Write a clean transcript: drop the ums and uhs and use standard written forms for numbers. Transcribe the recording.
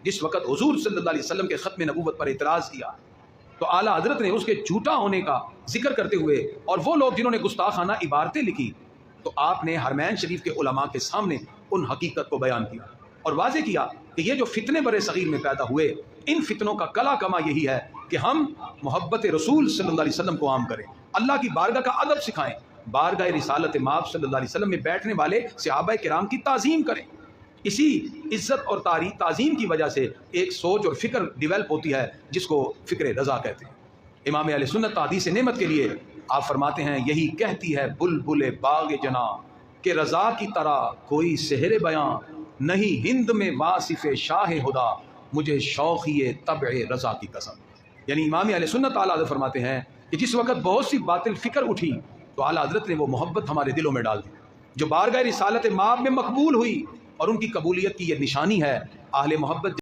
جس وقت حضور صلی اللہ علیہ وسلم کے ختم نبوت پر اعتراض کیا تو اعلیٰ حضرت نے اس کے جھوٹا ہونے کا ذکر کرتے ہوئے، اور وہ لوگ جنہوں نے گستاخانہ عبارتیں لکھی، تو آپ نے حرمین شریف کے علماء کے سامنے ان حقیقت کو بیان کیا اور واضح کیا کہ یہ جو فتنے برِ صغیر میں پیدا ہوئے، ان فتنوں کا کلا کما یہی ہے کہ ہم محبت رسول صلی اللہ علیہ وسلم کو عام کریں، اللہ کی بارگاہ کا ادب سکھائیں، بارگاہ رسالت مآب صلی اللہ علیہ وسلم میں بیٹھنے والے صحابہ کرام کی تعظیم کریں۔ اسی عزت اور تعظیم کی وجہ سے ایک سوچ اور فکر ڈیولپ ہوتی ہے جس کو فکر رضا کہتے ہیں۔ امام اہل سنت حدیث نعمت کے لیے آپ فرماتے ہیں، یہی کہتی ہے بلبل باغ جناں کہ رضا کی طرح کوئی سحر بیاں، نہیں ہند میں واصف شاہ خدا، مجھے شوقی طبع رضا کی قسم۔ یعنی امام اہل سنت اعلیٰ حضرت فرماتے ہیں کہ جس وقت بہت سی باطل فکر اٹھی تو اعلیٰ حضرت نے وہ محبت ہمارے دلوں میں ڈال دی جو بارگاہ رسالت مآب میں مقبول ہوئی، اور ان کی قبولیت کی یہ نشانی ہے اہل محبت